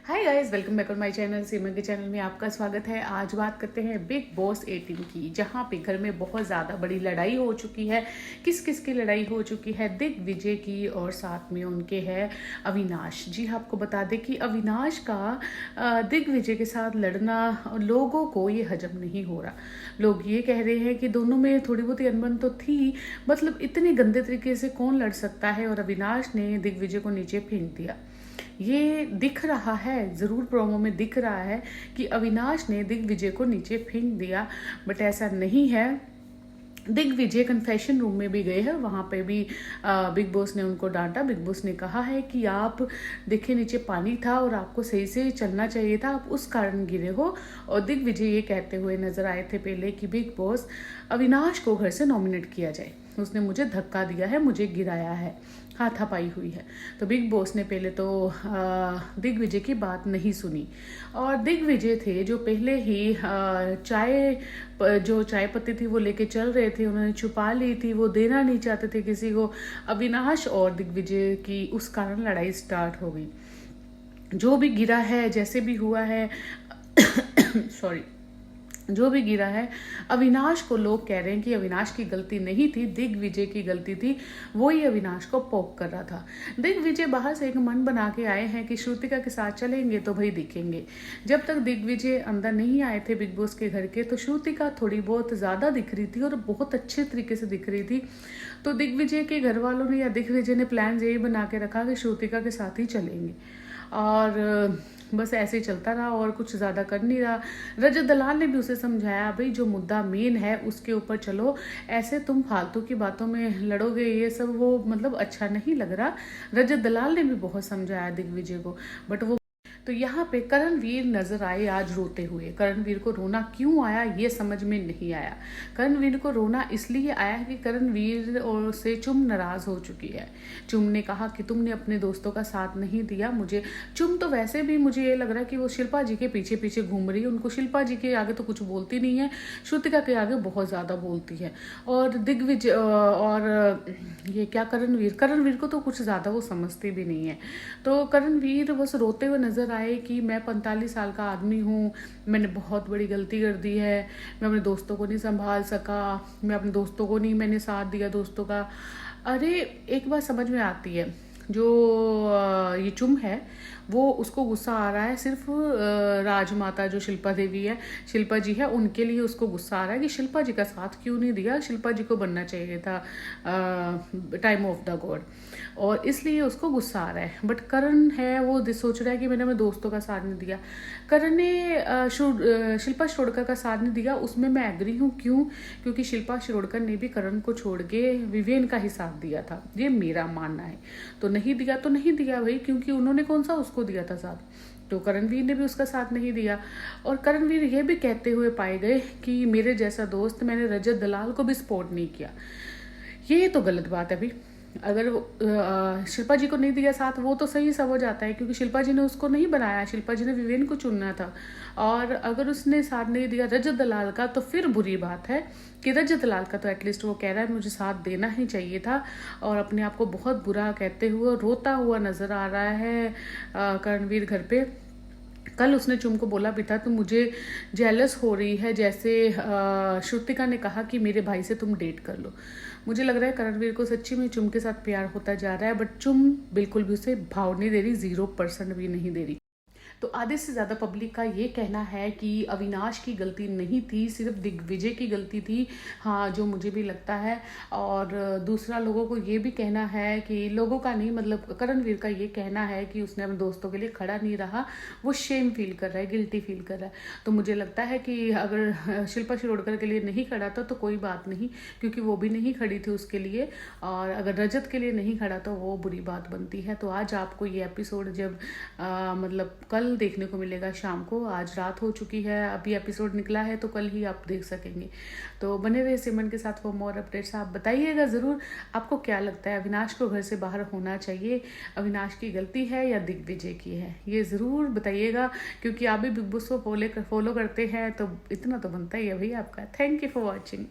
Hi guys, welcome back on my channel. Seema के channel में आपका स्वागत है। आज बात करते हैं बिग बॉस 18 की, जहां पे घर में बहुत ज़्यादा बड़ी लड़ाई हो चुकी है। किस किस की लड़ाई हो चुकी है? दिग्विजय की और साथ में उनके है अविनाश जी। आपको बता दें कि अविनाश का दिग्विजय के साथ लड़ना लोगों को ये हजम नहीं हो रहा। लोग ये कह रहे हैं कि दोनों में थोड़ी बहुत अनबन तो थी, मतलब इतने गंदे तरीके से कौन लड़ सकता है। और अविनाश ने दिग्विजय को नीचे फेंक दिया। ये दिख रहा है, जरूर प्रोमो में दिख रहा है कि अविनाश ने दिग्विजय को नीचे फेंक दिया, बट ऐसा नहीं है। दिग्विजय कन्फेशन रूम में भी गए हैं, वहां पे भी बिग बॉस ने उनको डांटा। बिग बॉस ने कहा है कि आप देखिए नीचे पानी था और आपको सही से चलना चाहिए था, आप उस कारण गिरे हो। और दिग्विजय ये कहते हुए नजर आए थे पहले कि बिग बॉस अविनाश को घर से नॉमिनेट किया जाए, उसने मुझे धक्का दिया है, मुझे गिराया है, हाथापाई हुई है। तो बिग बॉस ने पहले तो दिग्विजय की बात नहीं सुनी। और दिग्विजय थे जो पहले ही चाय पत्ती थी वो लेके चल रहे थे, उन्होंने छुपा ली थी, वो देना नहीं चाहते थे किसी को। अविनाश और दिग्विजय की उस कारण लड़ाई स्टार्ट हो गई। जो भी गिरा है, जैसे भी हुआ है सॉरी, जो भी गिरा है, अविनाश को लोग कह रहे हैं कि अविनाश की गलती नहीं थी, दिग्विजय की गलती थी। वो ही अविनाश को पोक कर रहा था। दिग्विजय बाहर से एक मन बना के आए हैं कि श्रुतिका के साथ चलेंगे तो भाई दिखेंगे। जब तक दिग्विजय अंदर नहीं आए थे बिग बॉस के घर के, तो श्रुतिका थोड़ी बहुत ज्यादा दिख रही थी और बहुत अच्छे तरीके से दिख रही थी। तो दिग्विजय के घर वालों ने या दिग्विजय ने प्लान यही बना के रखा कि श्रुतिका के साथ ही चलेंगे, और बस ऐसे ही चलता रहा और कुछ ज़्यादा कर नहीं रहा। रजत दलाल ने भी उसे समझाया, भाई जो मुद्दा मेन है उसके ऊपर चलो, ऐसे तुम फालतू की बातों में लड़ोगे, ये सब वो मतलब अच्छा नहीं लग रहा। रजत दलाल ने भी बहुत समझाया दिग्विजय को, बट वो तो यहाँ पे करणवीर नजर आए आज रोते हुए। करणवीर को रोना क्यों आया ये समझ में नहीं आया। करणवीर को रोना इसलिए आया कि करणवीर और से चुम नाराज हो चुकी है। चुम ने कहा कि तुमने अपने दोस्तों का साथ नहीं दिया मुझे। चुम तो वैसे भी मुझे ये लग रहा है कि वो शिल्पा जी के पीछे पीछे घूम रही है। उनको शिल्पा जी के आगे तो कुछ बोलती नहीं है, श्रुतिका के आगे बहुत ज्यादा बोलती है। और दिग्विजय और ये क्या करणवीर को तो कुछ ज्यादा वो समझती भी नहीं है। तो करणवीर बस रोते हुए नजर आए कि मैं 45 साल का आदमी हूँ, मैंने बहुत बड़ी गलती कर दी है, मैं अपने दोस्तों को नहीं संभाल सका, मैं अपने दोस्तों को नहीं मैंने साथ दिया दोस्तों का। अरे एक बात समझ में आती है, जो ये चुम है वो उसको गुस्सा आ रहा है सिर्फ राजमाता जो शिल्पा देवी है, शिल्पा जी है, उनके लिए उसको गुस्सा आ रहा है कि शिल्पा जी का साथ क्यों नहीं दिया, शिल्पा जी को बनना चाहिए था टाइम ऑफ द गॉड, और इसलिए उसको गुस्सा आ रहा है। बट करण है वो सोच रहा है कि मैंने अपने दोस्तों का साथ नहीं दिया। करण ने शिल्पा शिरोडकर का साथ नहीं दिया, उसमें मैं एग्री हूँ। क्यों? क्योंकि शिल्पा शिरोडकर ने भी करण को छोड़ के विवेन का ही साथ दिया था, ये मेरा मानना है। तो नहीं दिया तो नहीं दिया भाई, क्योंकि उन्होंने कौन सा उसको दिया था साथ। तो करणवीर ने भी उसका साथ नहीं दिया। और करणवीर ये भी कहते हुए पाए गए कि मेरे जैसा दोस्त, मैंने रजत दलाल को भी सपोर्ट नहीं किया। ये तो गलत बात है भाई। अगर शिल्पा जी को नहीं दिया साथ वो तो सही सब हो जाता है, क्योंकि शिल्पा जी ने उसको नहीं बनाया, शिल्पा जी ने विवेन को चुनना था। और अगर उसने साथ नहीं दिया रजत दलाल का तो फिर बुरी बात है कि रजत दलाल का तो एटलीस्ट वो कह रहा है मुझे साथ देना ही चाहिए था, और अपने आप को बहुत बुरा कहते हुए रोता हुआ नजर आ रहा है करणवीर घर पे। कल उसने चुम को बोला भी था तुम मुझे जेलस हो रही है, जैसे श्रुतिका ने कहा कि मेरे भाई से तुम डेट कर लो। मुझे लग रहा है करणवीर को सच्ची में चुम के साथ प्यार होता जा रहा है, बट चुम बिल्कुल भी उसे भाव नहीं दे रही, 0% भी नहीं दे रही। तो आधे से ज़्यादा पब्लिक का ये कहना है कि अविनाश की गलती नहीं थी, सिर्फ दिग्विजय की गलती थी। हाँ, जो मुझे भी लगता है। और दूसरा लोगों को ये भी कहना है कि लोगों का नहीं, मतलब करणवीर का ये कहना है कि उसने अपने दोस्तों के लिए खड़ा नहीं रहा, वो शेम फील कर रहा है, गिल्टी फील कर रहा है। तो मुझे लगता है कि अगर शिल्पा शिरोडकर के लिए नहीं खड़ा था तो कोई बात नहीं, क्योंकि वो भी नहीं खड़ी थी उसके लिए। और अगर रजत के लिए नहीं खड़ा तो वो बुरी बात बनती है। तो आज आपको ये एपिसोड जब मतलब कल देखने को मिलेगा शाम को, आज रात हो चुकी है, अभी एपिसोड निकला है तो कल ही आप देख सकेंगे। तो बने रहे सिमरन के साथ फॉर मोर अपडेट्स। आप बताइएगा ज़रूर आपको क्या लगता है, अविनाश को घर से बाहर होना चाहिए, अविनाश की गलती है या दिग्विजय की है, ये ज़रूर बताइएगा, क्योंकि आप भी बिग बॉस को फॉलो करते हैं तो इतना तो बनता ही है भाई आपका। Thank you for watching.